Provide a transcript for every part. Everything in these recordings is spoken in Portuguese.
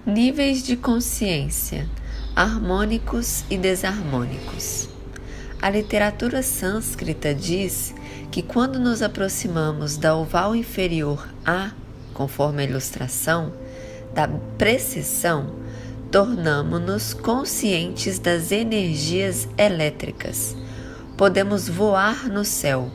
Níveis de consciência, harmônicos e desarmônicos. A literatura sânscrita diz que quando nos aproximamos da oval inferior A, conforme a ilustração, da precessão, tornamo-nos conscientes das energias elétricas. Podemos voar no céu,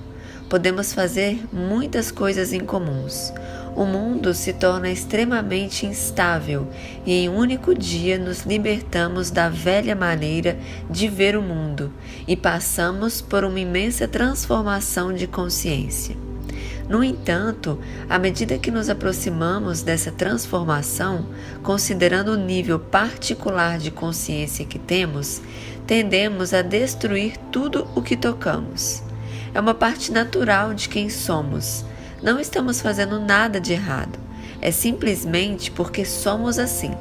podemos fazer muitas coisas incomuns. O mundo se torna extremamente instável e em um único dia nos libertamos da velha maneira de ver o mundo e passamos por uma imensa transformação de consciência. No entanto, à medida que nos aproximamos dessa transformação, considerando o nível particular de consciência que temos, tendemos a destruir tudo o que tocamos. É uma parte natural de quem somos. Não estamos fazendo nada de errado, é simplesmente porque somos assim.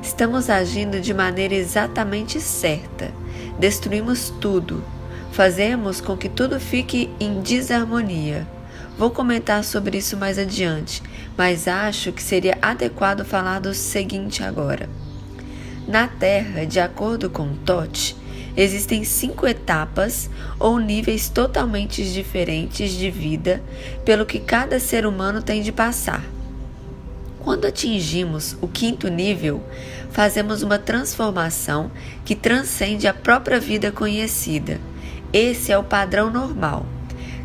Estamos agindo de maneira exatamente certa, destruímos tudo, fazemos com que tudo fique em desarmonia. Vou comentar sobre isso mais adiante, mas acho que seria adequado falar do seguinte agora. Na Terra, de acordo com Toth, existem 5 etapas ou níveis totalmente diferentes de vida pelo que cada ser humano tem de passar. Quando atingimos o 5º nível, fazemos uma transformação que transcende a própria vida conhecida. Esse é o padrão normal.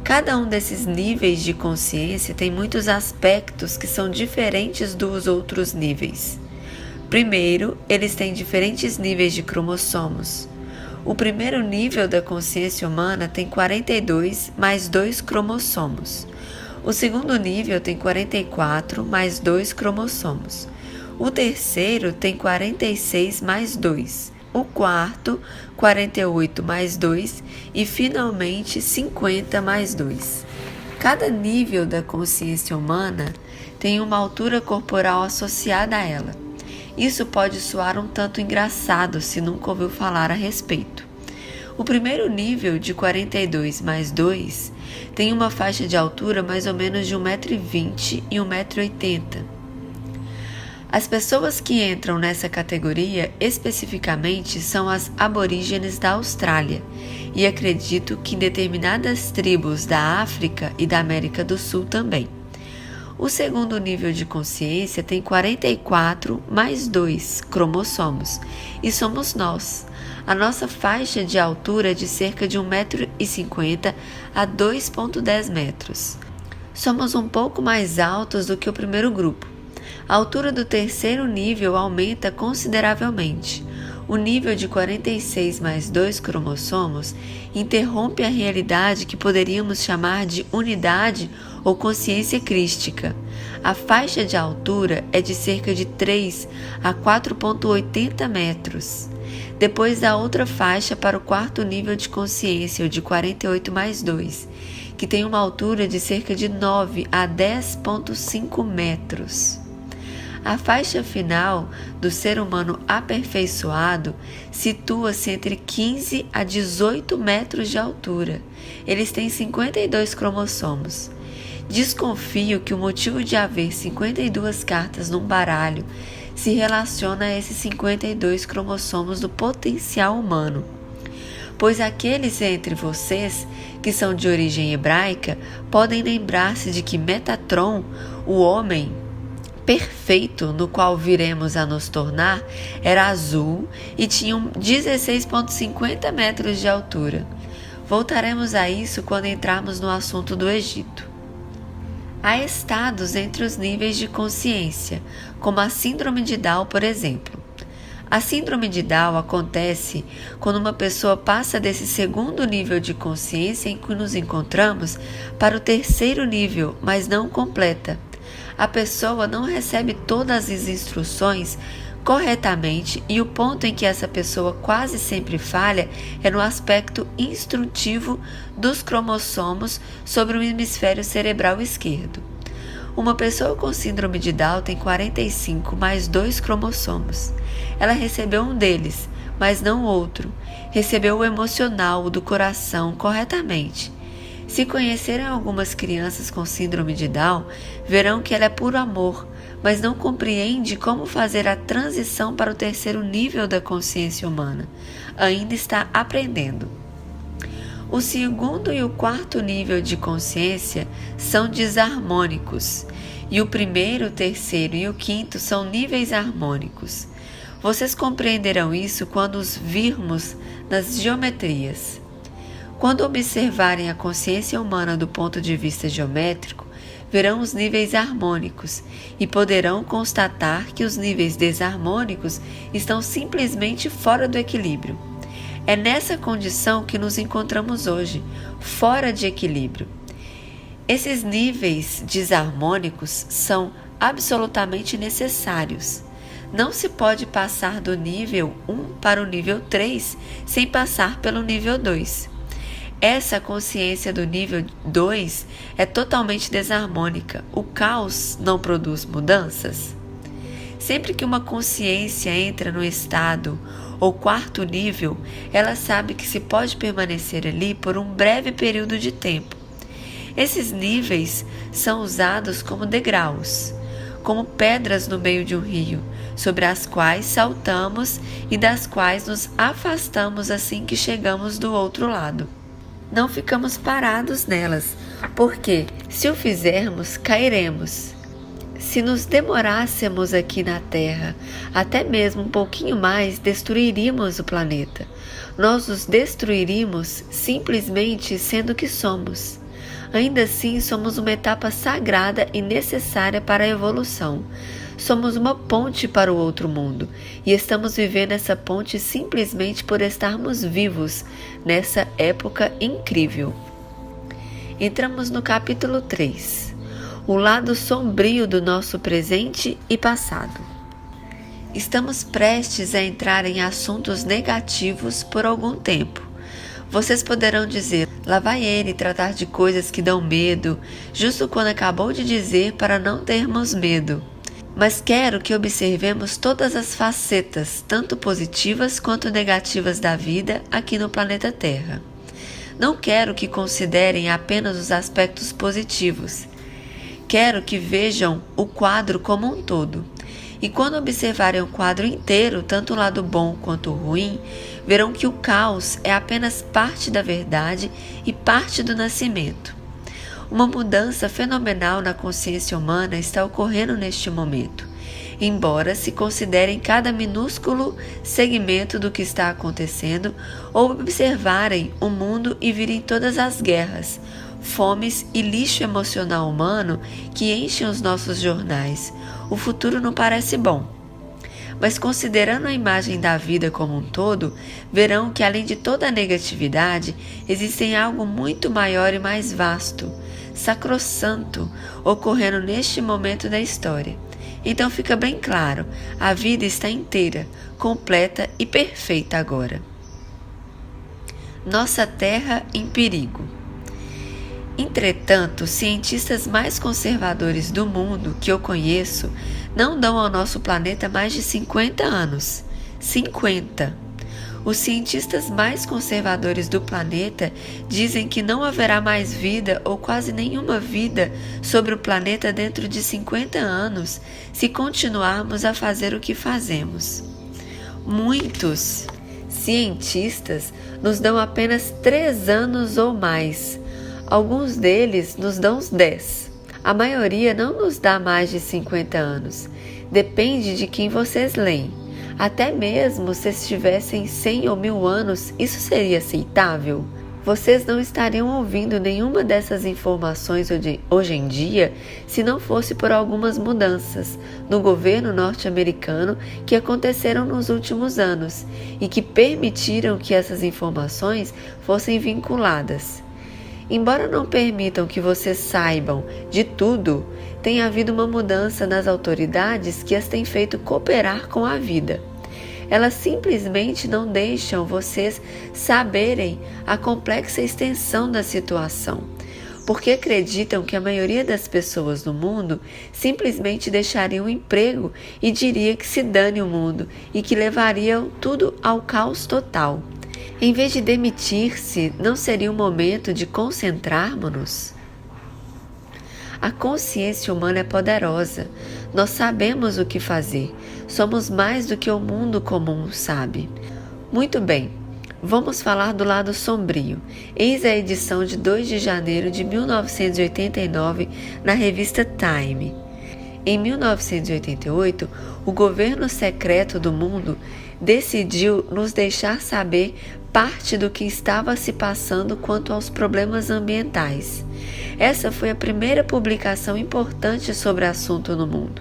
Cada um desses níveis de consciência tem muitos aspectos que são diferentes dos outros níveis. Primeiro, eles têm diferentes níveis de cromossomos. O primeiro nível da consciência humana tem 42 mais 2 cromossomos. O segundo nível tem 44 mais 2 cromossomos. O terceiro tem 46 mais 2. O quarto, 48 mais 2 e, finalmente, 50 mais 2. Cada nível da consciência humana tem uma altura corporal associada a ela. Isso pode soar um tanto engraçado se nunca ouviu falar a respeito. O primeiro nível, de 42 mais 2, tem uma faixa de altura mais ou menos de 1,20 m e 1,80 m. As pessoas que entram nessa categoria especificamente são as aborígenes da Austrália, e acredito que em determinadas tribos da África e da América do Sul também. O segundo nível de consciência tem 44 mais 2 cromossomos, e somos nós. A nossa faixa de altura é de cerca de 1,50 m a 2,10 metros. Somos um pouco mais altos do que o primeiro grupo. A altura do terceiro nível aumenta consideravelmente. O nível de 46 mais 2 cromossomos interrompe a realidade que poderíamos chamar de unidade ou consciência crística. A faixa de altura é de cerca de 3 a 4,80 metros. Depois da outra faixa para o quarto nível de consciência, o de 48 mais 2, que tem uma altura de cerca de 9 a 10,5 metros. A faixa final do ser humano aperfeiçoado situa-se entre 15 a 18 metros de altura. Eles têm 52 cromossomos. Desconfio que o motivo de haver 52 cartas num baralho se relaciona a esses 52 cromossomos do potencial humano, pois aqueles entre vocês que são de origem hebraica podem lembrar-se de que Metatron, o homem perfeito no qual viremos a nos tornar, era azul e tinha 16,50 metros de altura. Voltaremos a isso quando entrarmos no assunto do Egito. Há estados entre os níveis de consciência, como a síndrome de Down, por exemplo. A síndrome de Down acontece quando uma pessoa passa desse segundo nível de consciência em que nos encontramos para o terceiro nível, mas não completa. A pessoa não recebe todas as instruções corretamente e o ponto em que essa pessoa quase sempre falha é no aspecto instrutivo dos cromossomos sobre o hemisfério cerebral esquerdo. Uma pessoa com síndrome de Down tem 45 mais 2 cromossomos. Ela recebeu um deles, mas não o outro. Recebeu o emocional, o do coração, corretamente. Se conhecerem algumas crianças com síndrome de Down, verão que ela é puro amor, mas não compreende como fazer a transição para o terceiro nível da consciência humana. Ainda está aprendendo. O segundo e o quarto nível de consciência são desarmônicos, e o primeiro, o terceiro e o quinto são níveis harmônicos. Vocês compreenderão isso quando os virmos nas geometrias. Quando observarem a consciência humana do ponto de vista geométrico, verão os níveis harmônicos e poderão constatar que os níveis desarmônicos estão simplesmente fora do equilíbrio. É nessa condição que nos encontramos hoje, fora de equilíbrio. Esses níveis desarmônicos são absolutamente necessários. Não se pode passar do nível 1 para o nível 3 sem passar pelo nível 2. Essa consciência do nível 2 é totalmente desarmônica. O caos não produz mudanças. Sempre que uma consciência entra no estado ou quarto nível, ela sabe que se pode permanecer ali por um breve período de tempo. Esses níveis são usados como degraus, como pedras no meio de um rio, sobre as quais saltamos e das quais nos afastamos assim que chegamos do outro lado. Não ficamos parados nelas, porque, se o fizermos, cairemos. Se nos demorássemos aqui na Terra, até mesmo um pouquinho mais, destruiríamos o planeta. Nós os destruiríamos simplesmente sendo o que somos. Ainda assim, somos uma etapa sagrada e necessária para a evolução. Somos uma ponte para o outro mundo e estamos vivendo essa ponte simplesmente por estarmos vivos nessa época incrível. Entramos no capítulo 3, o lado sombrio do nosso presente e passado. Estamos prestes a entrar em assuntos negativos por algum tempo. Vocês poderão dizer, lá vai ele tratar de coisas que dão medo, justo quando acabou de dizer para não termos medo. Mas quero que observemos todas as facetas, tanto positivas quanto negativas da vida aqui no planeta Terra. Não quero que considerem apenas os aspectos positivos. Quero que vejam o quadro como um todo. E quando observarem o quadro inteiro, tanto o lado bom quanto o ruim, verão que o caos é apenas parte da verdade e parte do nascimento. Uma mudança fenomenal na consciência humana está ocorrendo neste momento, embora se considerem cada minúsculo segmento do que está acontecendo ou observarem o mundo e virem todas as guerras, fomes e lixo emocional humano que enchem os nossos jornais. O futuro não parece bom. Mas considerando a imagem da vida como um todo, verão que além de toda a negatividade, existe algo muito maior e mais vasto, sacrossanto, ocorrendo neste momento da história. Então fica bem claro, a vida está inteira, completa e perfeita agora. Nossa Terra em perigo. Entretanto, os cientistas mais conservadores do mundo que eu conheço não dão ao nosso planeta mais de 50 anos. 50! Os cientistas mais conservadores do planeta dizem que não haverá mais vida ou quase nenhuma vida sobre o planeta dentro de 50 anos se continuarmos a fazer o que fazemos. Muitos cientistas nos dão apenas 3 anos ou mais. Alguns deles nos dão uns 10. A maioria não nos dá mais de 50 anos. Depende de quem vocês leem. Até mesmo se estivessem 100 ou 1000 anos, isso seria aceitável? Vocês não estariam ouvindo nenhuma dessas informações hoje em dia se não fosse por algumas mudanças no governo norte-americano que aconteceram nos últimos anos e que permitiram que essas informações fossem vinculadas. Embora não permitam que vocês saibam de tudo, tem havido uma mudança nas autoridades que as tem feito cooperar com a vida. Elas simplesmente não deixam vocês saberem a complexa extensão da situação, porque acreditam que a maioria das pessoas no mundo simplesmente deixaria o emprego e diria que se dane o mundo e que levariam tudo ao caos total. Em vez de demitir-se, não seria o momento de concentrarmos-nos? A consciência humana é poderosa. Nós sabemos o que fazer. Somos mais do que o mundo comum sabe. Muito bem, vamos falar do lado sombrio. Eis a edição de 2 de janeiro de 1989 na revista Time. Em 1988, o governo secreto do mundo decidiu nos deixar saber parte do que estava se passando quanto aos problemas ambientais. Essa foi a primeira publicação importante sobre o assunto no mundo.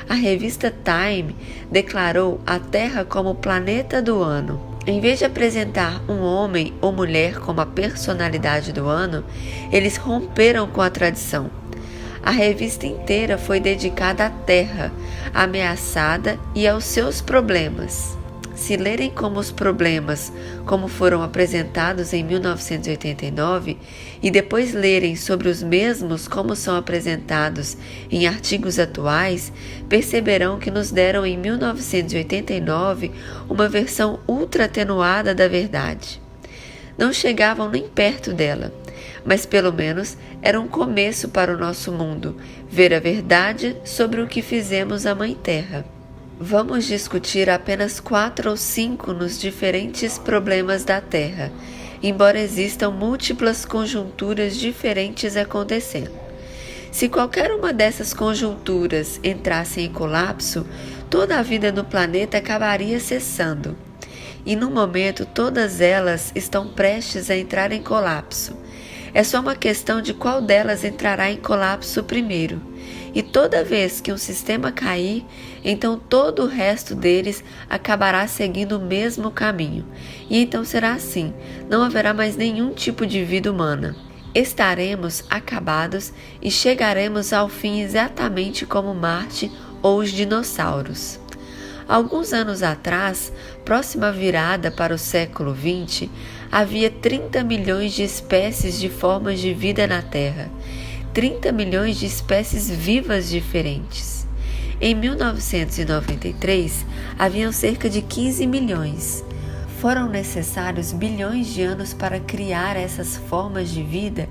A revista Time declarou a Terra como o planeta do ano. Em vez de apresentar um homem ou mulher como a personalidade do ano, eles romperam com a tradição. A revista inteira foi dedicada à Terra, ameaçada, e aos seus problemas. Se lerem como os problemas como foram apresentados em 1989 e depois lerem sobre os mesmos como são apresentados em artigos atuais, perceberão que nos deram em 1989 uma versão ultra atenuada da verdade. Não chegavam nem perto dela, mas pelo menos era um começo para o nosso mundo, ver a verdade sobre o que fizemos à Mãe Terra. Vamos discutir apenas 4 ou 5 nos diferentes problemas da Terra, embora existam múltiplas conjunturas diferentes acontecendo. Se qualquer uma dessas conjunturas entrasse em colapso, toda a vida no planeta acabaria cessando. E no momento todas elas estão prestes a entrar em colapso. É só uma questão de qual delas entrará em colapso primeiro. E toda vez que um sistema cair, então todo o resto deles acabará seguindo o mesmo caminho. E então será assim, não haverá mais nenhum tipo de vida humana. Estaremos acabados e chegaremos ao fim exatamente como Marte ou os dinossauros. Alguns anos atrás, próxima à virada para o século XX, havia 30 milhões de espécies de formas de vida na Terra. 30 milhões de espécies vivas diferentes. Em 1993, haviam cerca de 15 milhões. Foram necessários bilhões de anos para criar essas formas de vida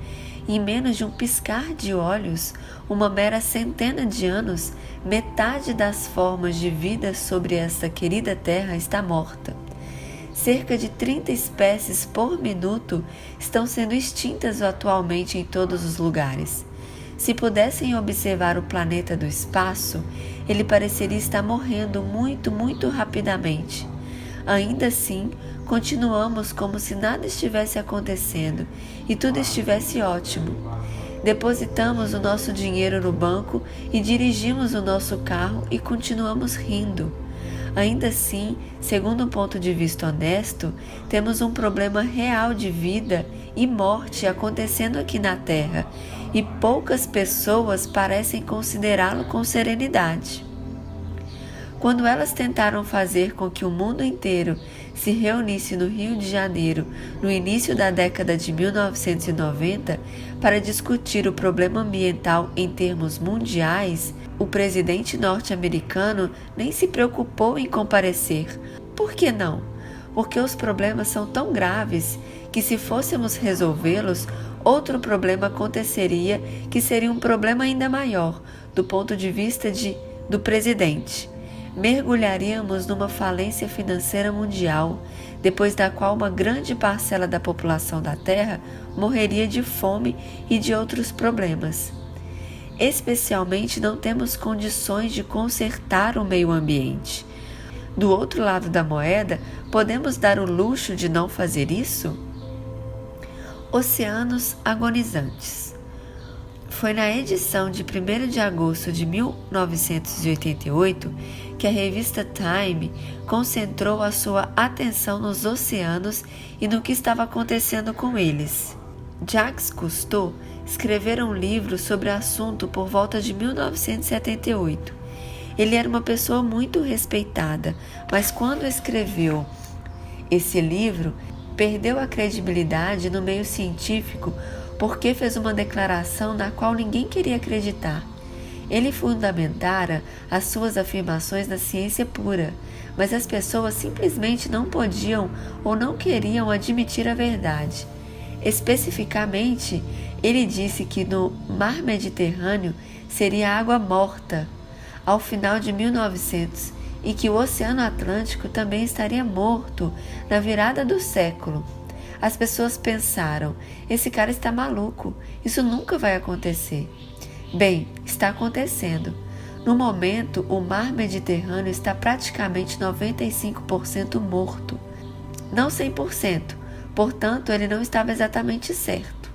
e em menos de um piscar de olhos, uma mera centena de anos, metade das formas de vida sobre esta querida Terra está morta. Cerca de 30 espécies por minuto estão sendo extintas atualmente em todos os lugares. Se pudessem observar o planeta do espaço, ele pareceria estar morrendo muito, muito rapidamente. Ainda assim, continuamos como se nada estivesse acontecendo e tudo estivesse ótimo. Depositamos o nosso dinheiro no banco e dirigimos o nosso carro e continuamos rindo. Ainda assim, segundo um ponto de vista honesto, temos um problema real de vida e morte acontecendo aqui na Terra, e poucas pessoas parecem considerá-lo com serenidade. Quando elas tentaram fazer com que o mundo inteiro se reunisse no Rio de Janeiro no início da década de 1990 para discutir o problema ambiental em termos mundiais, o presidente norte-americano nem se preocupou em comparecer. Por que não? Porque os problemas são tão graves que, se fôssemos resolvê-los, outro problema aconteceria que seria um problema ainda maior do ponto de vista do presidente. Mergulharíamos numa falência financeira mundial, depois da qual uma grande parcela da população da Terra morreria de fome e de outros problemas. Especialmente não temos condições de consertar o meio ambiente. Do outro lado da moeda, podemos dar o luxo de não fazer isso? Oceanos agonizantes. Foi na edição de 1º de agosto de 1988 que a revista Time concentrou a sua atenção nos oceanos e no que estava acontecendo com eles. Jacques Cousteau escrevera um livro sobre o assunto por volta de 1978. Ele era uma pessoa muito respeitada, mas quando escreveu esse livro, perdeu a credibilidade no meio científico porque fez uma declaração na qual ninguém queria acreditar. Ele fundamentara as suas afirmações na ciência pura, mas as pessoas simplesmente não podiam ou não queriam admitir a verdade. Especificamente, ele disse que no mar Mediterrâneo seria água morta. ao final de 1900 e que o Oceano Atlântico também estaria morto na virada do século. As pessoas pensaram: esse cara está maluco, isso nunca vai acontecer. Bem, está acontecendo. No momento, o mar Mediterrâneo está praticamente 95% morto. Não 100%, portanto, ele não estava exatamente certo.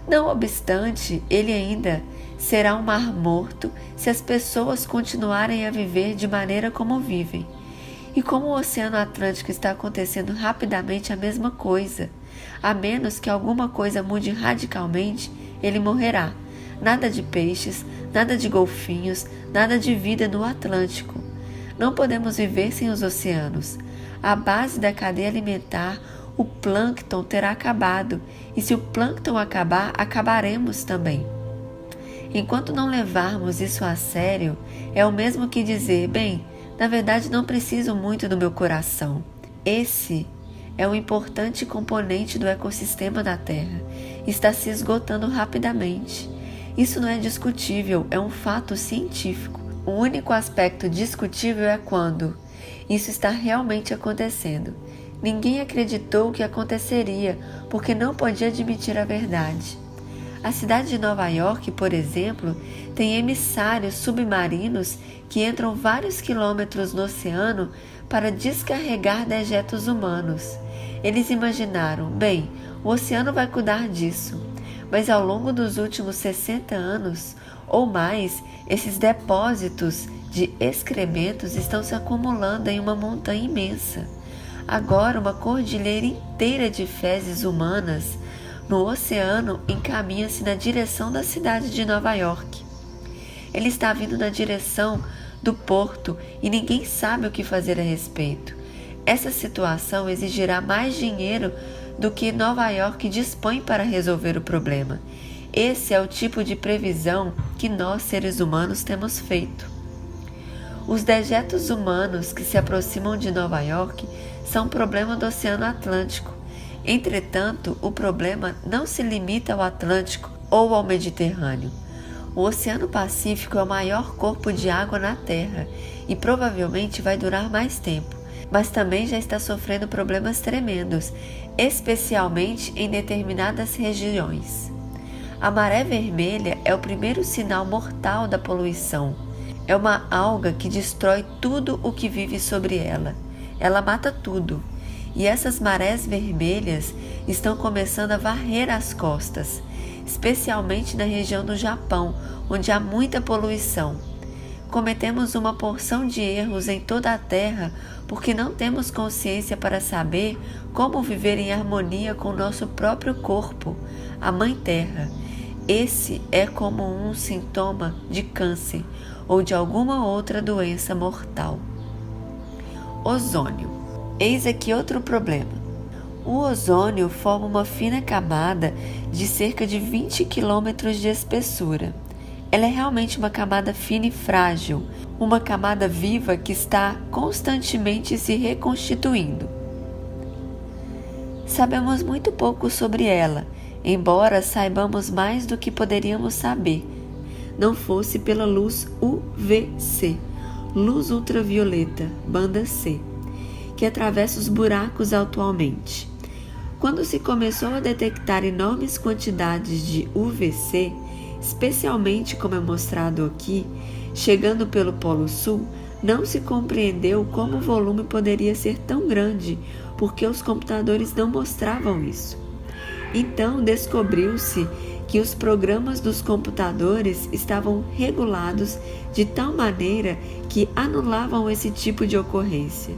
Não obstante, ele ainda será um mar morto se as pessoas continuarem a viver de maneira como vivem. E como o Oceano Atlântico está acontecendo rapidamente a mesma coisa, a menos que alguma coisa mude radicalmente, ele morrerá. Nada de peixes, nada de golfinhos, nada de vida no Atlântico. Não podemos viver sem os oceanos. A base da cadeia alimentar, o plâncton, terá acabado, e se o plâncton acabar, acabaremos também. Enquanto não levarmos isso a sério, é o mesmo que dizer: bem, na verdade não preciso muito do meu coração. Esse é um importante componente do ecossistema da Terra. Está se esgotando rapidamente. Isso não é discutível, é um fato científico. O único aspecto discutível é quando isso está realmente acontecendo. Ninguém acreditou que aconteceria, porque não podia admitir a verdade. A cidade de Nova York, por exemplo, tem emissários submarinos que entram vários quilômetros no oceano para descarregar dejetos humanos. Eles imaginaram: bem, o oceano vai cuidar disso. Mas ao longo dos últimos 60 anos ou mais, esses depósitos de excrementos estão se acumulando em uma montanha imensa. Agora, uma cordilheira inteira de fezes humanas no oceano encaminha-se na direção da cidade de Nova York. Ele está vindo na direção do porto e ninguém sabe o que fazer a respeito. Essa situação exigirá mais dinheiro do que Nova York dispõe para resolver o problema. Esse é o tipo de previsão que nós, seres humanos, temos feito. Os dejetos humanos que se aproximam de Nova York são um problema do Oceano Atlântico. Entretanto, o problema não se limita ao Atlântico ou ao Mediterrâneo. O Oceano Pacífico é o maior corpo de água na Terra e provavelmente vai durar mais tempo, mas também já está sofrendo problemas tremendos, especialmente em determinadas regiões. A maré vermelha é o primeiro sinal mortal da poluição. É uma alga que destrói tudo o que vive sobre ela. Ela mata tudo. E essas marés vermelhas estão começando a varrer as costas, especialmente na região do Japão, onde há muita poluição. Cometemos uma porção de erros em toda a Terra porque não temos consciência para saber como viver em harmonia com o nosso próprio corpo, a Mãe Terra. Esse é como um sintoma de câncer ou de alguma outra doença mortal. Ozônio. Eis aqui outro problema. O ozônio forma uma fina camada de cerca de 20 km de espessura. Ela é realmente uma camada fina e frágil, uma camada viva que está constantemente se reconstituindo. Sabemos muito pouco sobre ela, embora saibamos mais do que poderíamos saber, não fosse pela luz UVC, luz ultravioleta, banda C, que atravessa os buracos atualmente. Quando se começou a detectar enormes quantidades de UVC, especialmente como é mostrado aqui, chegando pelo Polo Sul, não se compreendeu como o volume poderia ser tão grande, porque os computadores não mostravam isso. Então descobriu-se que os programas dos computadores estavam regulados de tal maneira que anulavam esse tipo de ocorrência.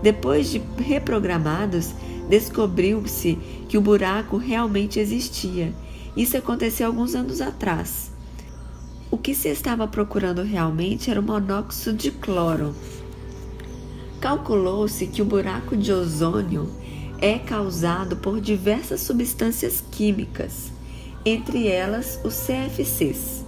Depois de reprogramados, descobriu-se que o buraco realmente existia. Isso aconteceu alguns anos atrás. O que se estava procurando realmente era o monóxido de cloro. Calculou-se que o buraco de ozônio é causado por diversas substâncias químicas, entre elas os CFCs.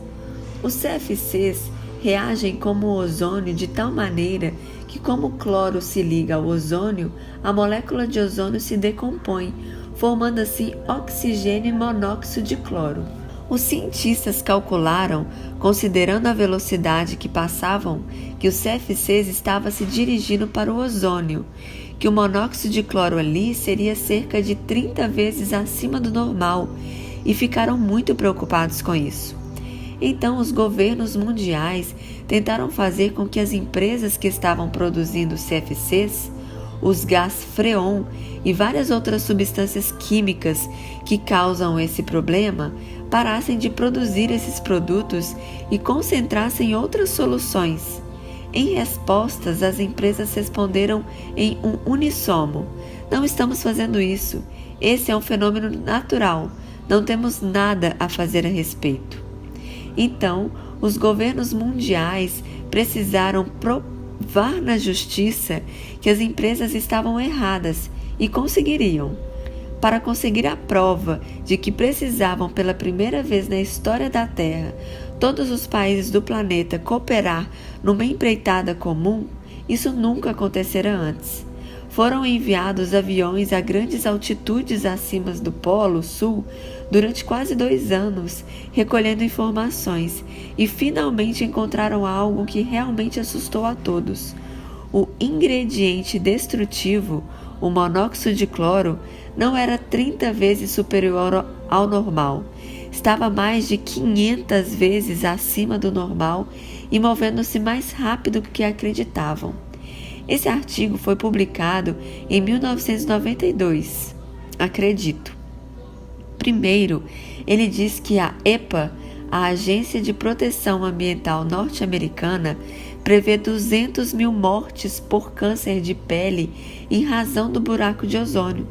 Os CFCs reagem como o ozônio de tal maneira que, como o cloro se liga ao ozônio, a molécula de ozônio se decompõe, formando assim oxigênio e monóxido de cloro. Os cientistas calcularam, considerando a velocidade que passavam, que o CFCs estava se dirigindo para o ozônio, que o monóxido de cloro ali seria cerca de 30 vezes acima do normal, e ficaram muito preocupados com isso. Então, os governos mundiais tentaram fazer com que as empresas que estavam produzindo CFCs, os gás freon e várias outras substâncias químicas que causam esse problema, parassem de produzir esses produtos e concentrassem em outras soluções. Em respostas, as empresas responderam em um unissono: não estamos fazendo isso. Esse é um fenômeno natural. Não temos nada a fazer a respeito. Então, os governos mundiais precisaram provar na justiça que as empresas estavam erradas e conseguiriam. Para conseguir a prova de que precisavam pela primeira vez na história da Terra todos os países do planeta cooperar numa empreitada comum, isso nunca acontecera antes. Foram enviados aviões a grandes altitudes acima do Polo Sul durante quase 2 anos, recolhendo informações, e finalmente encontraram algo que realmente assustou a todos. O ingrediente destrutivo, o monóxido de cloro, não era 30 vezes superior ao normal. Estava mais de 500 vezes acima do normal e movendo-se mais rápido do que acreditavam. Esse artigo foi publicado em 1992. Acredito. Primeiro, ele diz que a EPA, a Agência de Proteção Ambiental norte-americana, prevê 200 mil mortes por câncer de pele em razão do buraco de ozônio.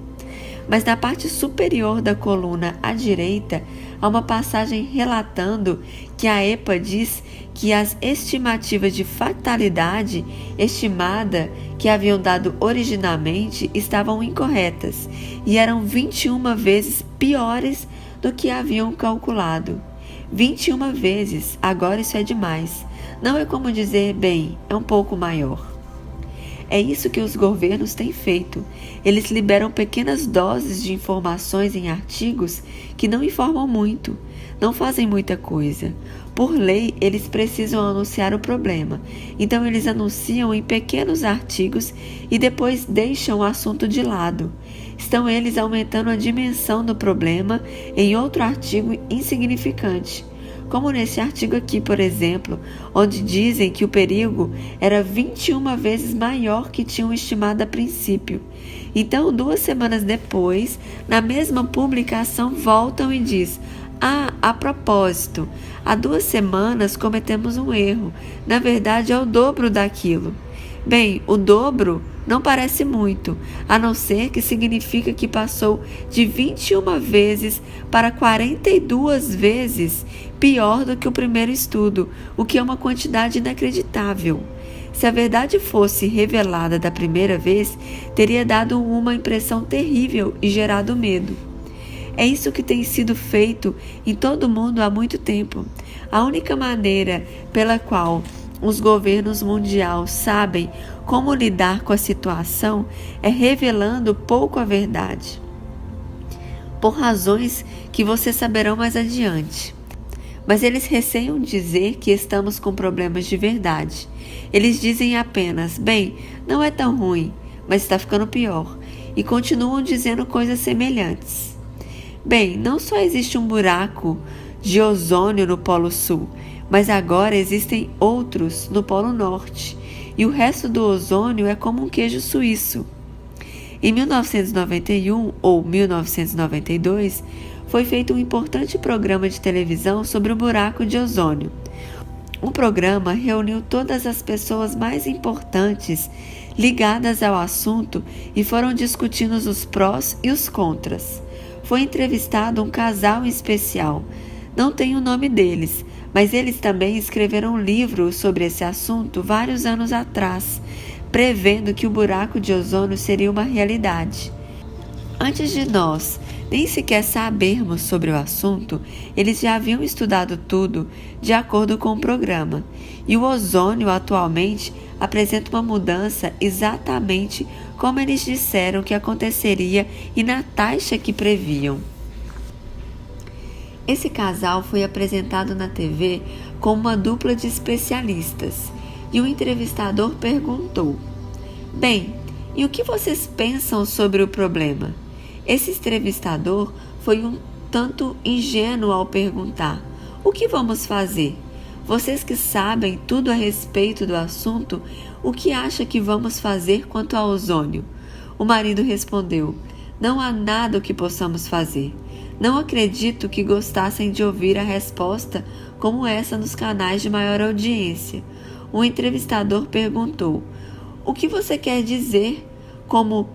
Mas na parte superior da coluna à direita, há uma passagem relatando que a EPA diz que as estimativas de fatalidade estimada que haviam dado originalmente estavam incorretas e eram 21 vezes piores do que haviam calculado. 21 vezes, agora isso é demais. Não é como dizer, bem, é um pouco maior. É isso que os governos têm feito. Eles liberam pequenas doses de informações em artigos que não informam muito, não fazem muita coisa. Por lei, eles precisam anunciar o problema. Então, eles anunciam em pequenos artigos e depois deixam o assunto de lado. Estão eles aumentando a dimensão do problema em outro artigo insignificante. Como nesse artigo aqui, por exemplo, onde dizem que o perigo era 21 vezes maior que tinham estimado a princípio. Então, 2 semanas depois, na mesma publicação, voltam e diz: a propósito, há 2 semanas cometemos um erro. Na verdade, é o dobro daquilo. Bem, o dobro não parece muito, a não ser que significa que passou de 21 vezes para 42 vezes pior do que o primeiro estudo, o que é uma quantidade inacreditável. Se a verdade fosse revelada da primeira vez, teria dado uma impressão terrível e gerado medo. É isso que tem sido feito em todo o mundo há muito tempo. A única maneira pela qual os governos mundiais sabem como lidar com a situação é revelando pouco a verdade, por razões que vocês saberão mais adiante. Mas eles receiam dizer que estamos com problemas de verdade. Eles dizem apenas, bem, não é tão ruim, mas está ficando pior, e continuam dizendo coisas semelhantes. Bem, não só existe um buraco de ozônio no Polo Sul, mas agora existem outros no Polo Norte, e o resto do ozônio é como um queijo suíço. Em 1991 ou 1992, foi feito um importante programa de televisão sobre o buraco de ozônio. O programa reuniu todas as pessoas mais importantes ligadas ao assunto e foram discutindo os prós e os contras. Foi entrevistado um casal em especial. Não tenho o nome deles, mas eles também escreveram um livro sobre esse assunto vários anos atrás, prevendo que o buraco de ozônio seria uma realidade. Antes de nós nem sequer sabermos sobre o assunto, eles já haviam estudado tudo de acordo com o programa, e o ozônio atualmente apresenta uma mudança exatamente como eles disseram que aconteceria e na taxa que previam. Esse casal foi apresentado na TV como uma dupla de especialistas e o entrevistador perguntou: "Bem, e o que vocês pensam sobre o problema?" Esse entrevistador foi um tanto ingênuo ao perguntar: "O que vamos fazer? Vocês que sabem tudo a respeito do assunto, o que acha que vamos fazer quanto ao ozônio?" O marido respondeu: "Não há nada o que possamos fazer." Não acredito que gostassem de ouvir a resposta como essa nos canais de maior audiência. O entrevistador perguntou: "O que você quer dizer como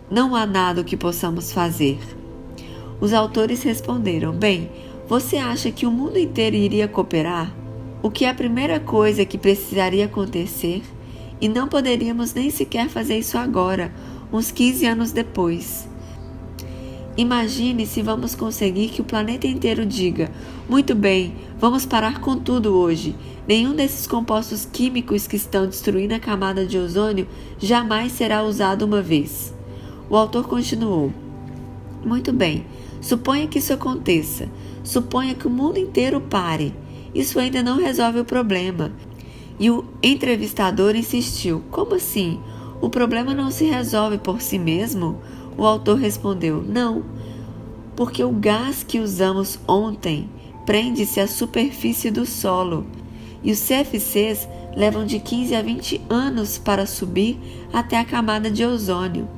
não há nada o que possamos fazer?" Os autores responderam: "Bem, você acha que o mundo inteiro iria cooperar? O que é a primeira coisa que precisaria acontecer? E não poderíamos nem sequer fazer isso agora, uns 15 anos depois. Imagine se vamos conseguir que o planeta inteiro diga: muito bem, vamos parar com tudo hoje. Nenhum desses compostos químicos que estão destruindo a camada de ozônio jamais será usado uma vez." O autor continuou: "Muito bem, suponha que isso aconteça. Suponha que o mundo inteiro pare. Isso ainda não resolve o problema." E o entrevistador insistiu: "Como assim? O problema não se resolve por si mesmo?" O autor respondeu: "Não, porque o gás que usamos ontem prende-se à superfície do solo e os CFCs levam de 15 a 20 anos para subir até a camada de ozônio.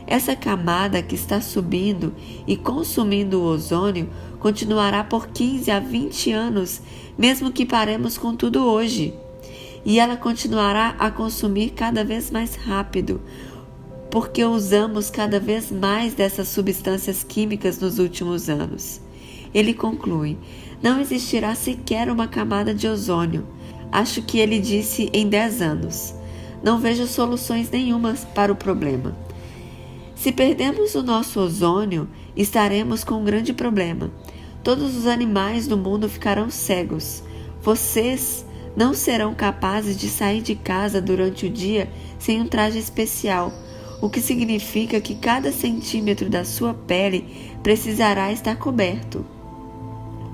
Essa camada que está subindo e consumindo o ozônio continuará por 15 a 20 anos, mesmo que paremos com tudo hoje. E ela continuará a consumir cada vez mais rápido, porque usamos cada vez mais dessas substâncias químicas nos últimos anos." Ele conclui: "Não existirá sequer uma camada de ozônio. Acho que ele disse em 10 anos. Não vejo soluções nenhumas para o problema. Se perdermos o nosso ozônio, estaremos com um grande problema. Todos os animais do mundo ficarão cegos. Vocês não serão capazes de sair de casa durante o dia sem um traje especial, o que significa que cada centímetro da sua pele precisará estar coberto.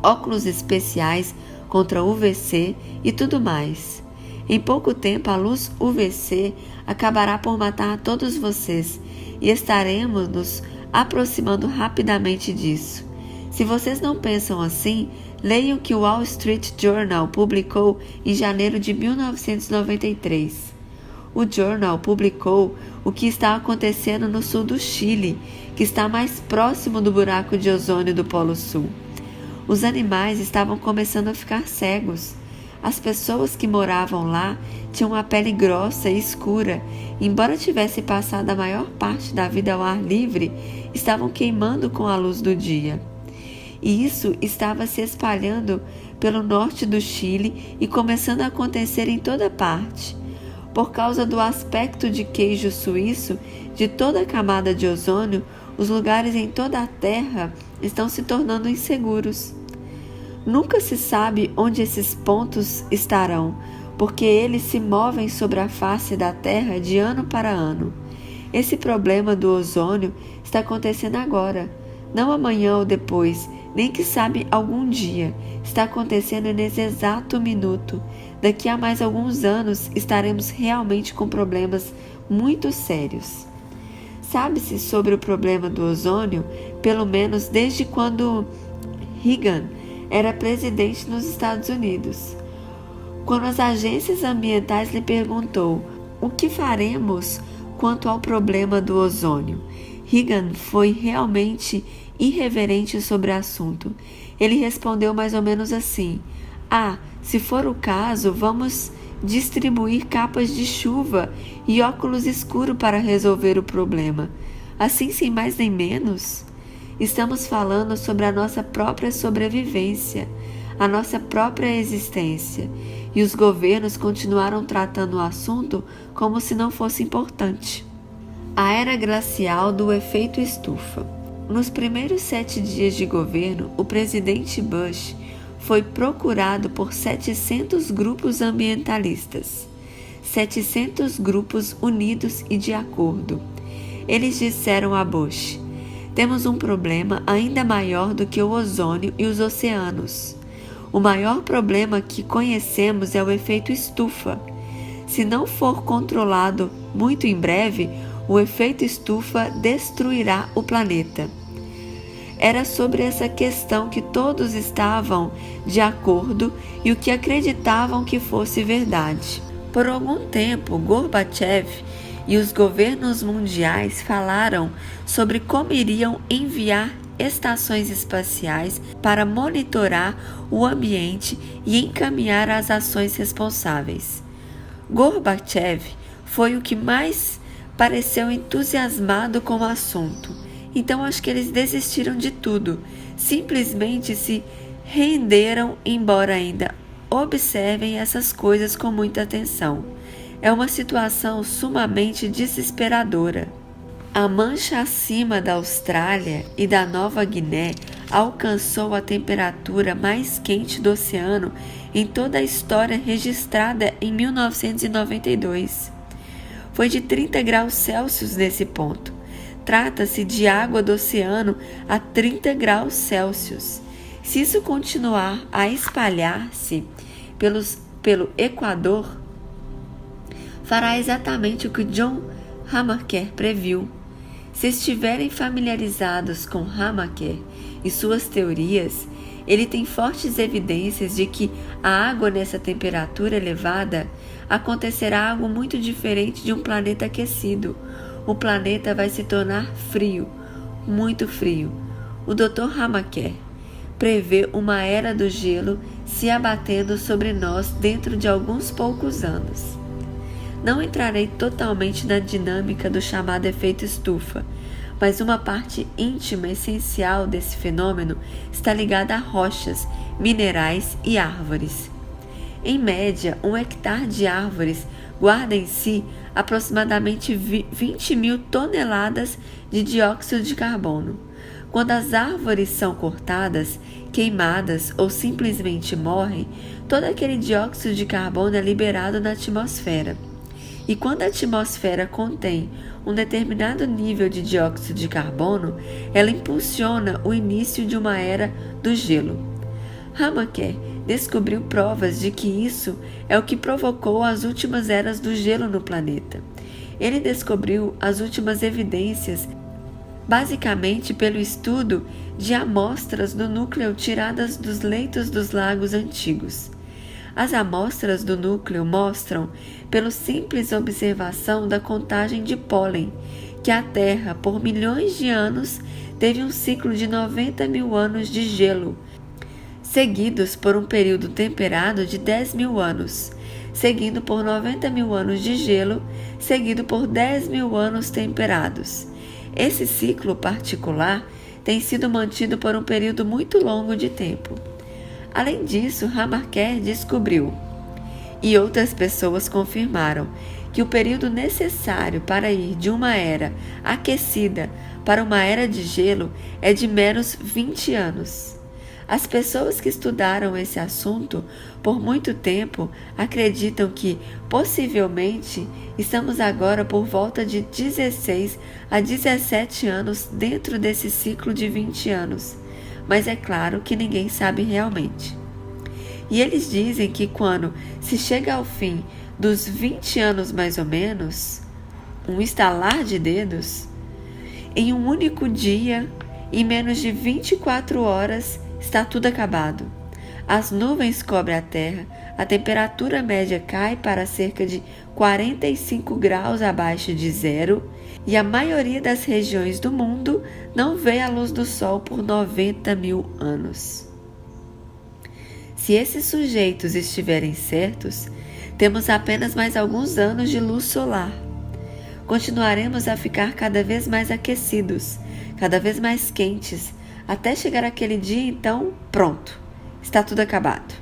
Óculos especiais contra UVC e tudo mais. Em pouco tempo, a luz UVC acabará por matar todos vocês e estaremos nos aproximando rapidamente disso. Se vocês não pensam assim, leiam o que o Wall Street Journal publicou em janeiro de 1993. O jornal publicou o que está acontecendo no sul do Chile, que está mais próximo do buraco de ozônio do Polo Sul. Os animais estavam começando a ficar cegos. As pessoas que moravam lá tinham uma pele grossa e escura. Embora tivessem passado a maior parte da vida ao ar livre, estavam queimando com a luz do dia. E isso estava se espalhando pelo norte do Chile e começando a acontecer em toda parte. Por causa do aspecto de queijo suíço de toda a camada de ozônio, os lugares em toda a Terra estão se tornando inseguros. Nunca se sabe onde esses pontos estarão, porque eles se movem sobre a face da Terra de ano para ano. Esse problema do ozônio está acontecendo agora, não amanhã ou depois, nem que sabe algum dia. Está acontecendo nesse exato minuto. Daqui a mais alguns anos estaremos realmente com problemas muito sérios. Sabe-se sobre o problema do ozônio, pelo menos desde quando Reagan era presidente nos Estados Unidos. Quando as agências ambientais lhe perguntou: "O que faremos quanto ao problema do ozônio?" Reagan foi realmente irreverente sobre o assunto. Ele respondeu mais ou menos assim: se for o caso, vamos distribuir capas de chuva e óculos escuros para resolver o problema. Assim, sem mais nem menos, estamos falando sobre a nossa própria sobrevivência, a nossa própria existência. E os governos continuaram tratando o assunto como se não fosse importante. A era glacial do efeito estufa. Nos primeiros 7 dias de governo, o presidente Bush foi procurado por 700 grupos ambientalistas. 700 grupos unidos e de acordo. Eles disseram a Bush: temos um problema ainda maior do que o ozônio e os oceanos. O maior problema que conhecemos é o efeito estufa. Se não for controlado muito em breve, o efeito estufa destruirá o planeta. Era sobre essa questão que todos estavam de acordo e o que acreditavam que fosse verdade. Por algum tempo, Gorbachev e os governos mundiais falaram sobre como iriam enviar estações espaciais para monitorar o ambiente e encaminhar as ações responsáveis. Gorbachev foi o que mais pareceu entusiasmado com o assunto, então acho que eles desistiram de tudo, simplesmente se renderam, embora ainda observem essas coisas com muita atenção. É uma situação sumamente desesperadora. A mancha acima da Austrália e da Nova Guiné alcançou a temperatura mais quente do oceano em toda a história registrada em 1992. Foi de 30 graus Celsius nesse ponto. Trata-se de água do oceano a 30 graus Celsius. Se isso continuar a espalhar-se pelo Equador, fará exatamente o que John Hamaker previu. Se estiverem familiarizados com Hamaker e suas teorias, ele tem fortes evidências de que a água nessa temperatura elevada acontecerá algo muito diferente de um planeta aquecido. O planeta vai se tornar frio, muito frio. O Dr. Hamaker prevê uma era do gelo se abatendo sobre nós dentro de alguns poucos anos. Não entrarei totalmente na dinâmica do chamado efeito estufa, mas uma parte íntima essencial desse fenômeno está ligada a rochas, minerais e árvores. Em média, 1 hectare de árvores guarda em si aproximadamente 20 mil toneladas de dióxido de carbono. Quando as árvores são cortadas, queimadas ou simplesmente morrem, todo aquele dióxido de carbono é liberado na atmosfera. E quando a atmosfera contém um determinado nível de dióxido de carbono, ela impulsiona o início de uma era do gelo. Hamaker descobriu provas de que isso é o que provocou as últimas eras do gelo no planeta. Ele descobriu as últimas evidências basicamente pelo estudo de amostras do núcleo tiradas dos leitos dos lagos antigos. As amostras do núcleo mostram, pela simples observação da contagem de pólen, que a Terra, por milhões de anos, teve um ciclo de 90 mil anos de gelo, seguidos por um período temperado de 10 mil anos, seguido por 90 mil anos de gelo, seguido por 10 mil anos temperados. Esse ciclo particular tem sido mantido por um período muito longo de tempo. Além disso, Hamaker descobriu, e outras pessoas confirmaram, que o período necessário para ir de uma era aquecida para uma era de gelo é de meros 20 anos. As pessoas que estudaram esse assunto por muito tempo acreditam que, possivelmente, estamos agora por volta de 16 a 17 anos dentro desse ciclo de 20 anos. Mas é claro que ninguém sabe realmente. E eles dizem que quando se chega ao fim dos 20 anos mais ou menos, um estalar de dedos, em um único dia, em menos de 24 horas, está tudo acabado. As nuvens cobrem a terra, a temperatura média cai para cerca de 45 graus abaixo de zero e a maioria das regiões do mundo não vê a luz do sol por 90 mil anos. Se esses sujeitos estiverem certos, temos apenas mais alguns anos de luz solar. Continuaremos a ficar cada vez mais aquecidos, cada vez mais quentes, até chegar aquele dia, então, pronto, está tudo acabado.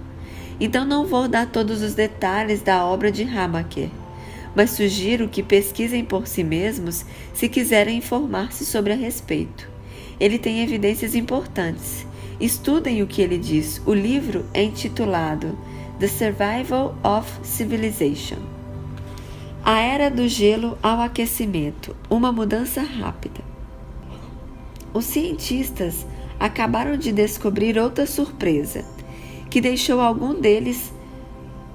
Então não vou dar todos os detalhes da obra de Hamaker, mas sugiro que pesquisem por si mesmos se quiserem informar-se sobre a respeito. Ele tem evidências importantes. Estudem o que ele diz. O livro é intitulado The Survival of Civilization. A era do gelo ao aquecimento, uma mudança rápida. Os cientistas acabaram de descobrir outra surpresa, que deixou algum deles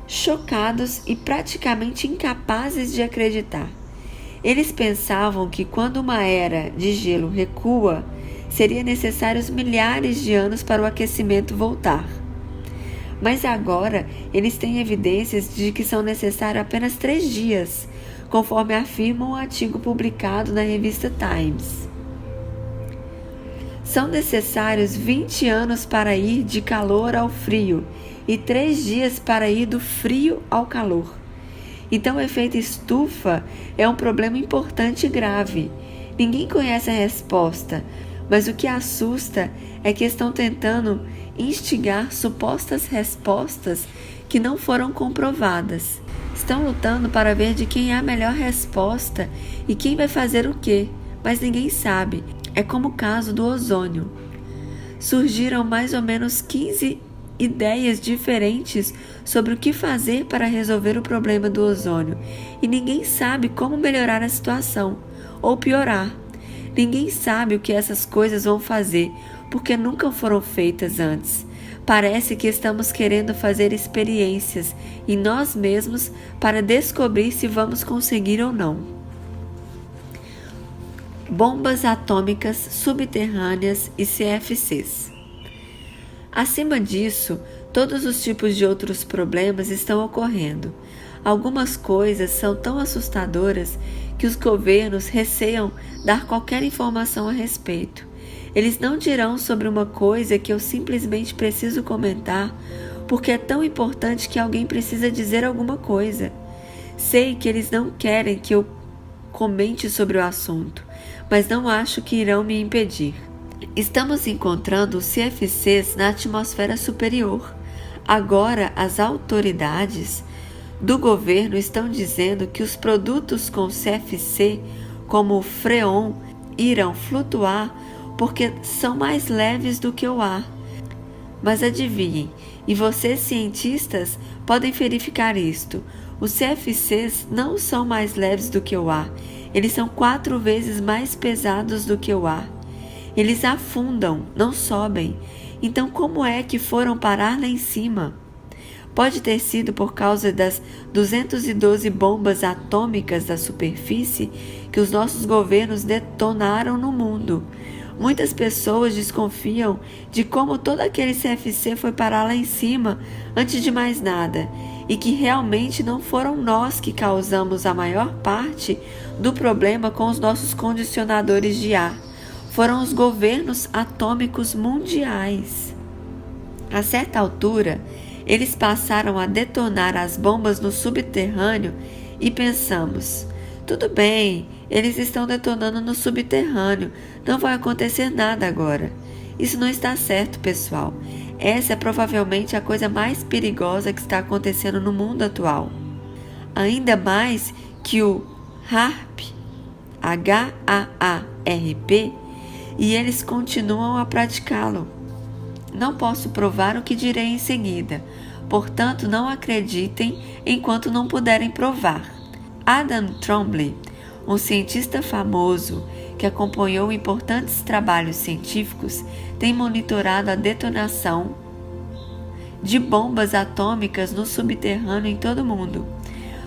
chocados e praticamente incapazes de acreditar. Eles pensavam que quando uma era de gelo recua, seria necessários milhares de anos para o aquecimento voltar. Mas agora eles têm evidências de que são necessários apenas 3 dias, conforme afirma um artigo publicado na revista Times. São necessários 20 anos para ir de calor ao frio e 3 dias para ir do frio ao calor. Então, o efeito estufa é um problema importante e grave. Ninguém conhece a resposta, mas o que assusta é que estão tentando instigar supostas respostas que não foram comprovadas. Estão lutando para ver de quem é a melhor resposta e quem vai fazer o quê, mas ninguém sabe. É como o caso do ozônio. Surgiram mais ou menos 15 ideias diferentes sobre o que fazer para resolver o problema do ozônio, e ninguém sabe como melhorar a situação ou piorar. Ninguém sabe o que essas coisas vão fazer, porque nunca foram feitas antes. Parece que estamos querendo fazer experiências em nós mesmos para descobrir se vamos conseguir ou não. Bombas atômicas subterrâneas e CFCs. Acima disso, todos os tipos de outros problemas estão ocorrendo. Algumas coisas são tão assustadoras que os governos receiam dar qualquer informação a respeito. Eles não dirão sobre uma coisa que eu simplesmente preciso comentar, porque é tão importante que alguém precisa dizer alguma coisa. Sei que eles não querem que eu comente sobre o assunto, mas não acho que irão me impedir. Estamos encontrando os CFCs na atmosfera superior. Agora, as autoridades do governo estão dizendo que os produtos com CFC, como o freon, irão flutuar porque são mais leves do que o ar. Mas adivinhem, e vocês cientistas podem verificar isto, os CFCs não são mais leves do que o ar, eles são 4 vezes mais pesados do que o ar. Eles afundam, não sobem. Então como é que foram parar lá em cima? Pode ter sido por causa das 212 bombas atômicas da superfície que os nossos governos detonaram no mundo. Muitas pessoas desconfiam de como todo aquele CFC foi parar lá em cima antes de mais nada, e que realmente não foram nós que causamos a maior parte do problema com os nossos condicionadores de ar. Foram os governos atômicos mundiais. A certa altura, eles passaram a detonar as bombas no subterrâneo e pensamos: tudo bem, eles estão detonando no subterrâneo, não vai acontecer nada agora. Isso não está certo, pessoal. Essa é provavelmente a coisa mais perigosa que está acontecendo no mundo atual. Ainda mais que o HAARP, H-A-A-R-P, e eles continuam a praticá-lo. Não posso provar o que direi em seguida, portanto não acreditem enquanto não puderem provar. Adam Trombley, um cientista famoso que acompanhou importantes trabalhos científicos, tem monitorado a detonação de bombas atômicas no subterrâneo em todo o mundo.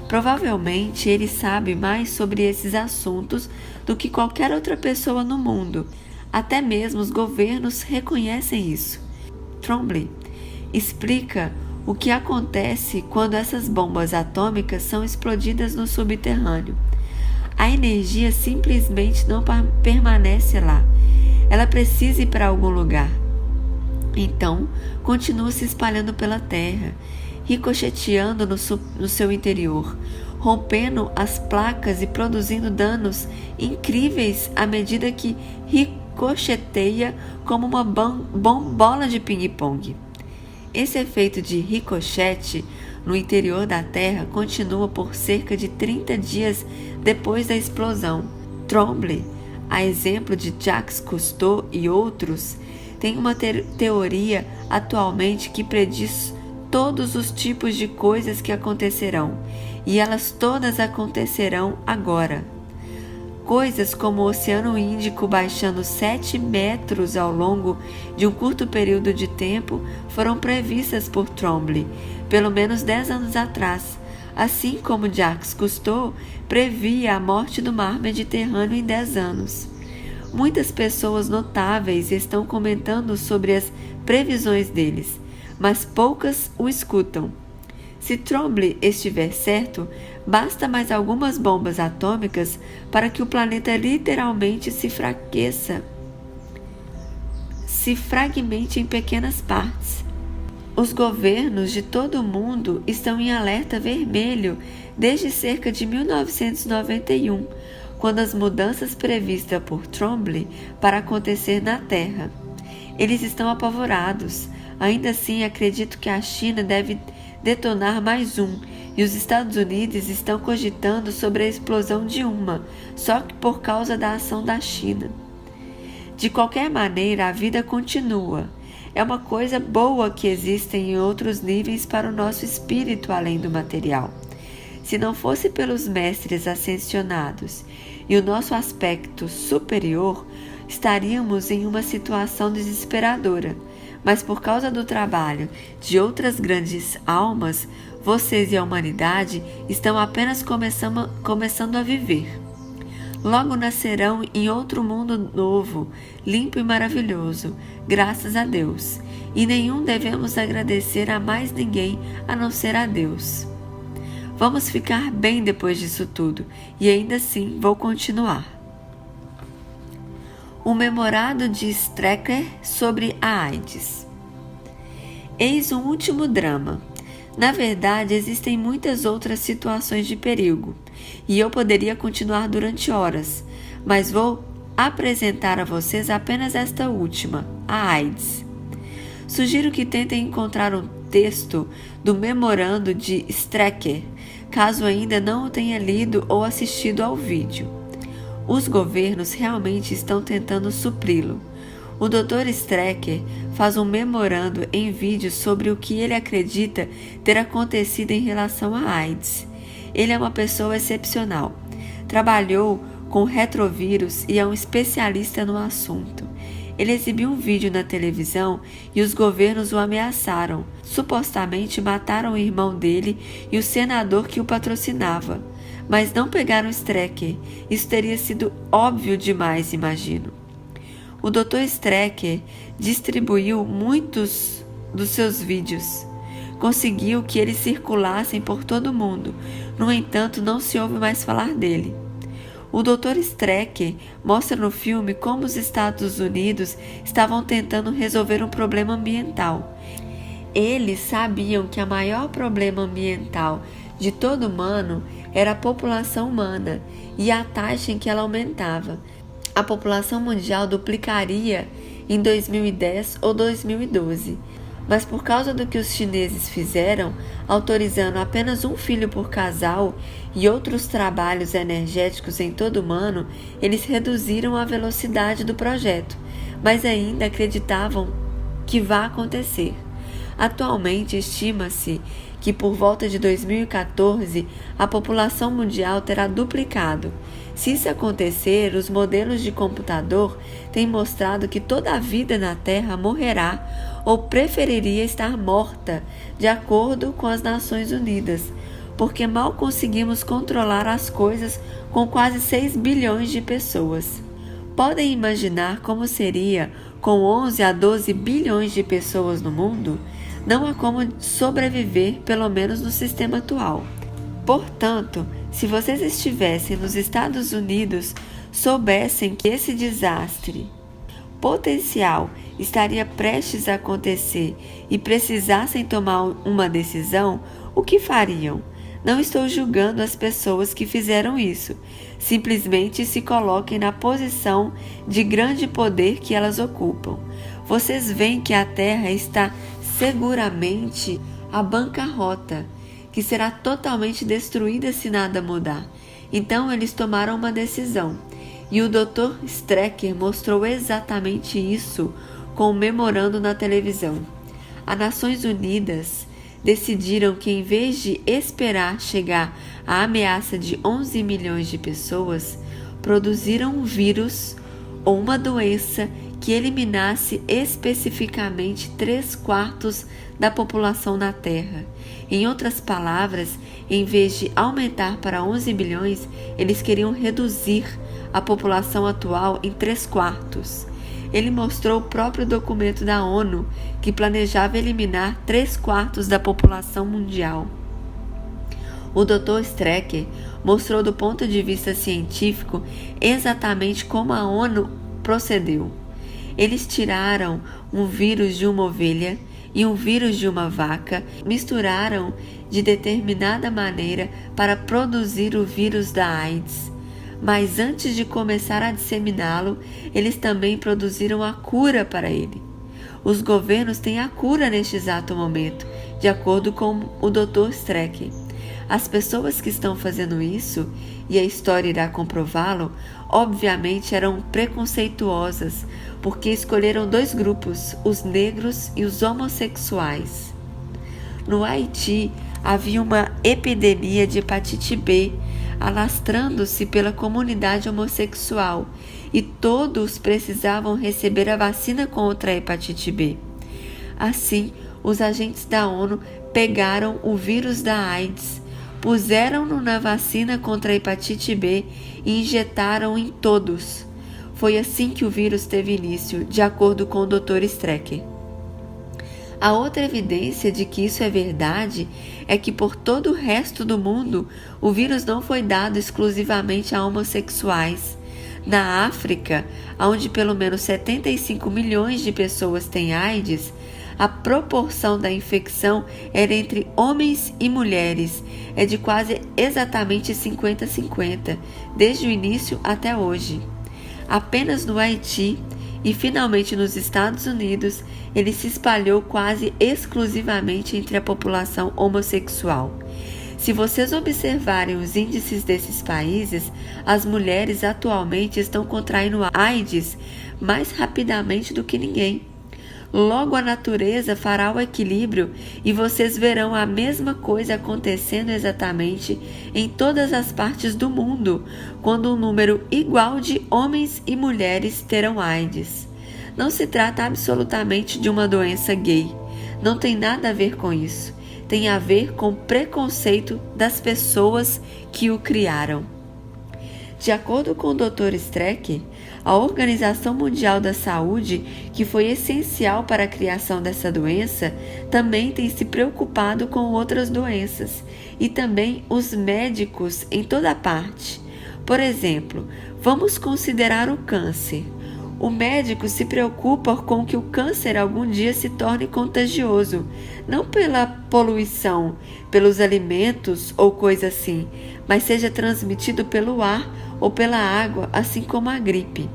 Provavelmente ele sabe mais sobre esses assuntos do que qualquer outra pessoa no mundo. Até mesmo os governos reconhecem isso. Trombley explica o que acontece quando essas bombas atômicas são explodidas no subterrâneo. A energia simplesmente não permanece lá. Ela precisa ir para algum lugar. Então, continua se espalhando pela Terra, ricocheteando no seu interior, rompendo as placas e produzindo danos incríveis à medida que ricocheteia como uma bola de ping-pong. Esse efeito de ricochete no interior da Terra continua por cerca de 30 dias depois da explosão. Trombley, a exemplo de Jacques Cousteau e outros, tem uma teoria atualmente que prediz todos os tipos de coisas que acontecerão, e elas todas acontecerão agora. Coisas como o Oceano Índico baixando 7 metros ao longo de um curto período de tempo foram previstas por Trombley, pelo menos 10 anos atrás, assim como Jacques Cousteau previa a morte do mar Mediterrâneo em 10 anos. Muitas pessoas notáveis estão comentando sobre as previsões deles, mas poucas o escutam. Se Trombley estiver certo, basta mais algumas bombas atômicas para que o planeta literalmente se fragmente em pequenas partes. Os governos de todo o mundo estão em alerta vermelho desde cerca de 1991, quando as mudanças previstas por Trombley para acontecer na Terra. Eles estão apavorados. Ainda assim, acredito que a China deve detonar mais um, e os Estados Unidos estão cogitando sobre a explosão de uma, só que por causa da ação da China. De qualquer maneira, a vida continua. É uma coisa boa que existem outros níveis para o nosso espírito além do material. Se não fosse pelos mestres ascensionados e o nosso aspecto superior, estaríamos em uma situação desesperadora. Mas por causa do trabalho de outras grandes almas, vocês e a humanidade estão apenas começando a viver. Logo nascerão em outro mundo novo, limpo e maravilhoso, graças a Deus. E nenhum devemos agradecer a mais ninguém a não ser a Deus. Vamos ficar bem depois disso tudo, e ainda assim vou continuar. O memorado de Strecker sobre a AIDS. Eis um último drama. Na verdade, existem muitas outras situações de perigo, e eu poderia continuar durante horas, mas vou apresentar a vocês apenas esta última, a AIDS. Sugiro que tentem encontrar um texto do memorando de Strecker, caso ainda não o tenha lido ou assistido ao vídeo. Os governos realmente estão tentando supri-lo. O Dr. Strecker faz um memorando em vídeo sobre o que ele acredita ter acontecido em relação à AIDS. Ele é uma pessoa excepcional. Trabalhou com retrovírus e é um especialista no assunto. Ele exibiu um vídeo na televisão e os governos o ameaçaram. Supostamente mataram o irmão dele e o senador que o patrocinava. Mas não pegaram Strecker. Isso teria sido óbvio demais, imagino. O Dr. Strecker distribuiu muitos dos seus vídeos. Conseguiu que eles circulassem por todo o mundo. No entanto, não se ouve mais falar dele. O Dr. Strecker mostra no filme como os Estados Unidos estavam tentando resolver um problema ambiental. Eles sabiam que o maior problema ambiental de todo humano era a população humana e a taxa em que ela aumentava. A população mundial duplicaria em 2010 ou 2012. Mas por causa do que os chineses fizeram, autorizando apenas um filho por casal e outros trabalhos energéticos em todo humano, eles reduziram a velocidade do projeto, mas ainda acreditavam que vai acontecer. Atualmente, estima-se que por volta de 2014 a população mundial terá duplicado. Se isso acontecer, os modelos de computador têm mostrado que toda a vida na Terra morrerá ou preferiria estar morta, de acordo com as Nações Unidas, porque mal conseguimos controlar as coisas com quase 6 bilhões de pessoas. Podem imaginar como seria com 11 a 12 bilhões de pessoas no mundo? Não há como sobreviver, pelo menos no sistema atual. Portanto, se vocês estivessem nos Estados Unidos, soubessem que esse desastre potencial estaria prestes a acontecer e precisassem tomar uma decisão, o que fariam? Não estou julgando as pessoas que fizeram isso. Simplesmente se coloquem na posição de grande poder que elas ocupam. Vocês veem que a Terra está seguramente à bancarrota, que será totalmente destruída se nada mudar. Então eles tomaram uma decisão, e o Dr. Strecker mostrou exatamente isso com o memorando na televisão. As Nações Unidas decidiram que, em vez de esperar chegar a ameaça de 11 milhões de pessoas, produziram um vírus ou uma doença que eliminasse especificamente 3/4 da população na Terra. Em outras palavras, em vez de aumentar para 11 bilhões, eles queriam reduzir a população atual em 3/4. Ele mostrou o próprio documento da ONU, que planejava eliminar 3/4 da população mundial. O Dr. Strecker mostrou do ponto de vista científico exatamente como a ONU procedeu. Eles tiraram um vírus de uma ovelha e um vírus de uma vaca, misturaram de determinada maneira para produzir o vírus da AIDS. Mas antes de começar a disseminá-lo, eles também produziram a cura para ele. Os governos têm a cura neste exato momento, de acordo com o Dr. Strecker. As pessoas que estão fazendo isso, e a história irá comprová-lo, obviamente eram preconceituosas, porque escolheram 2 grupos, os negros e os homossexuais. No Haiti, havia uma epidemia de hepatite B, alastrando-se pela comunidade homossexual, e todos precisavam receber a vacina contra a hepatite B. Assim, os agentes da ONU pegaram o vírus da AIDS, puseram-no na vacina contra a hepatite B e injetaram em todos. Foi assim que o vírus teve início, de acordo com o Dr. Strecker. A outra evidência de que isso é verdade é que por todo o resto do mundo, o vírus não foi dado exclusivamente a homossexuais. Na África, onde pelo menos 75 milhões de pessoas têm AIDS, a proporção da infecção era entre homens e mulheres, é de quase exatamente 50-50, desde o início até hoje. Apenas no Haiti e finalmente nos Estados Unidos, ele se espalhou quase exclusivamente entre a população homossexual. Se vocês observarem os índices desses países, as mulheres atualmente estão contraindo a AIDS mais rapidamente do que ninguém. Logo, a natureza fará o equilíbrio e vocês verão a mesma coisa acontecendo exatamente em todas as partes do mundo, quando um número igual de homens e mulheres terão AIDS. Não se trata absolutamente de uma doença gay. Não tem nada a ver com isso. Tem a ver com o preconceito das pessoas que o criaram. De acordo com o Dr. Strecker, a Organização Mundial da Saúde, que foi essencial para a criação dessa doença, também tem se preocupado com outras doenças, e também os médicos em toda parte. Por exemplo, vamos considerar o câncer. O médico se preocupa com que o câncer algum dia se torne contagioso, não pela poluição, pelos alimentos ou coisa assim, mas seja transmitido pelo ar ou pela água, assim como a gripe.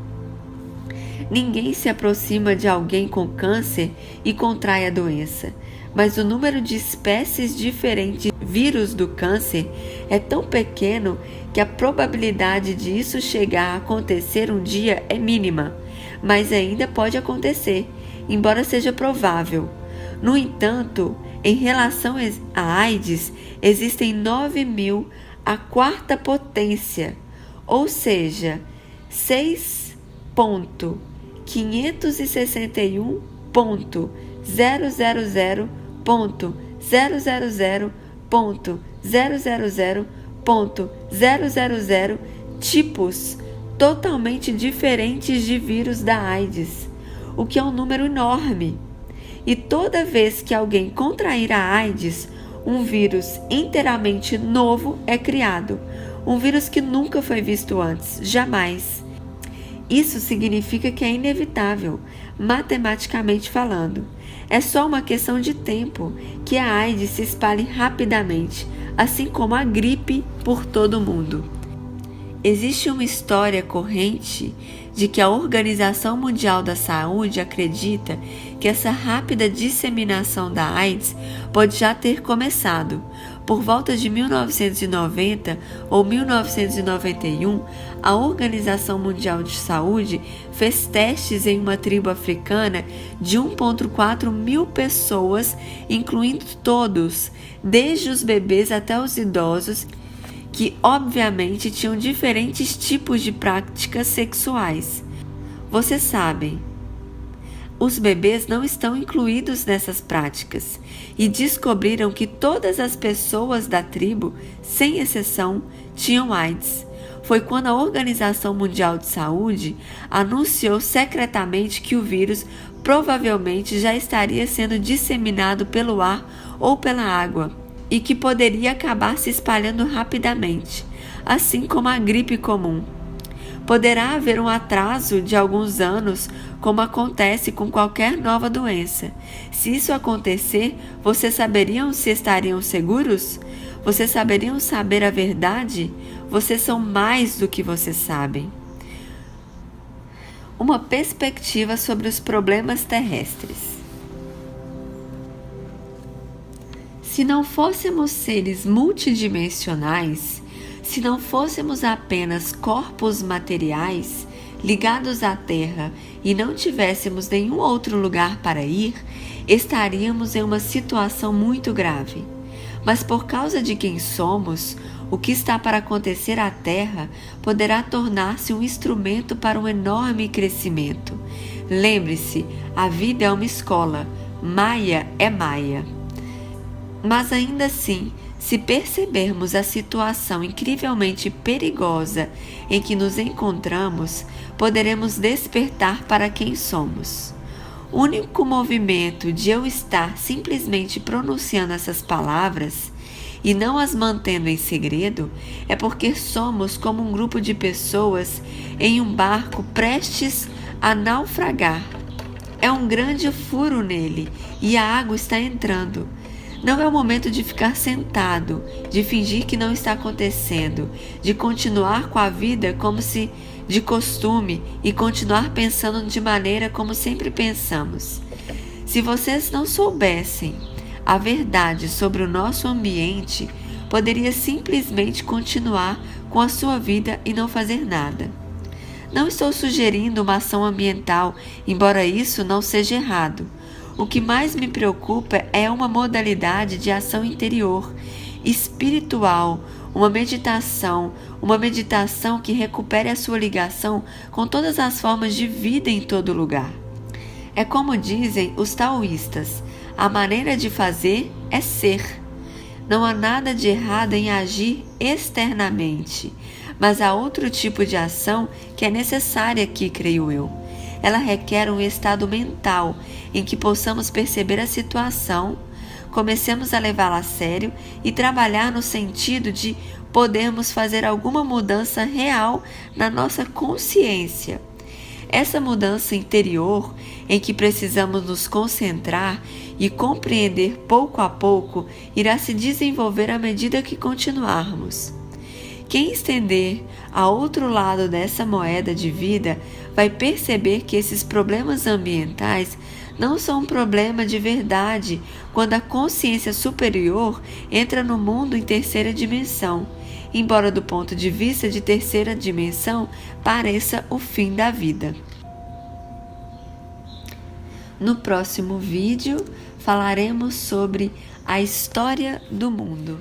Ninguém se aproxima de alguém com câncer e contrai a doença, mas o número de espécies diferentes de vírus do câncer é tão pequeno que a probabilidade de isso chegar a acontecer um dia é mínima, mas ainda pode acontecer, embora seja provável. No entanto, em relação à AIDS, existem 9.000 à 4ª potência, ou seja, 6.561.000.000.000.000 tipos totalmente diferentes de vírus da AIDS, o que é um número enorme. E toda vez que alguém contrair a AIDS, um vírus inteiramente novo é criado, um vírus que nunca foi visto antes, jamais. Isso significa que é inevitável, matematicamente falando. É só uma questão de tempo que a AIDS se espalhe rapidamente, assim como a gripe por todo o mundo. Existe uma história corrente de que a Organização Mundial da Saúde acredita que essa rápida disseminação da AIDS pode já ter começado. Por volta de 1990 ou 1991, a Organização Mundial de Saúde fez testes em uma tribo africana de 1,4 mil pessoas, incluindo todos, desde os bebês até os idosos, que obviamente tinham diferentes tipos de práticas sexuais. Vocês sabem, os bebês não estão incluídos nessas práticas e descobriram que todas as pessoas da tribo, sem exceção, tinham AIDS. Foi quando a Organização Mundial de Saúde anunciou secretamente que o vírus provavelmente já estaria sendo disseminado pelo ar ou pela água e que poderia acabar se espalhando rapidamente, assim como a gripe comum. Poderá haver um atraso de alguns anos, como acontece com qualquer nova doença. Se isso acontecer, vocês saberiam se estariam seguros? Vocês saberiam saber a verdade? Vocês são mais do que vocês sabem. Uma perspectiva sobre os problemas terrestres. Se não fôssemos seres multidimensionais, se não fôssemos apenas corpos materiais ligados à Terra e não tivéssemos nenhum outro lugar para ir, estaríamos em uma situação muito grave. Mas por causa de quem somos, o que está para acontecer à Terra poderá tornar-se um instrumento para um enorme crescimento. Lembre-se, a vida é uma escola, Maia é Maia. Mas ainda assim, se percebermos a situação incrivelmente perigosa em que nos encontramos, poderemos despertar para quem somos. O único movimento de eu estar simplesmente pronunciando essas palavras e não as mantendo em segredo é porque somos como um grupo de pessoas em um barco prestes a naufragar. É um grande furo nele e a água está entrando. Não é o momento de ficar sentado, de fingir que não está acontecendo, de continuar com a vida como se de costume e continuar pensando de maneira como sempre pensamos. Se vocês não soubessem a verdade sobre o nosso ambiente, poderia simplesmente continuar com a sua vida e não fazer nada. Não estou sugerindo uma ação ambiental, embora isso não seja errado. O que mais me preocupa é uma modalidade de ação interior, espiritual, uma meditação que recupere a sua ligação com todas as formas de vida em todo lugar. É como dizem os taoístas, a maneira de fazer é ser. Não há nada de errado em agir externamente, mas há outro tipo de ação que é necessária aqui, creio eu. Ela requer um estado mental em que possamos perceber a situação, comecemos a levá-la a sério e trabalhar no sentido de podermos fazer alguma mudança real na nossa consciência. Essa mudança interior, em que precisamos nos concentrar e compreender pouco a pouco, irá se desenvolver à medida que continuarmos. Quem estender a outro lado dessa moeda de vida vai perceber que esses problemas ambientais não são um problema de verdade quando a consciência superior entra no mundo em terceira dimensão, embora do ponto de vista de terceira dimensão pareça o fim da vida. No próximo vídeo falaremos sobre a história do mundo.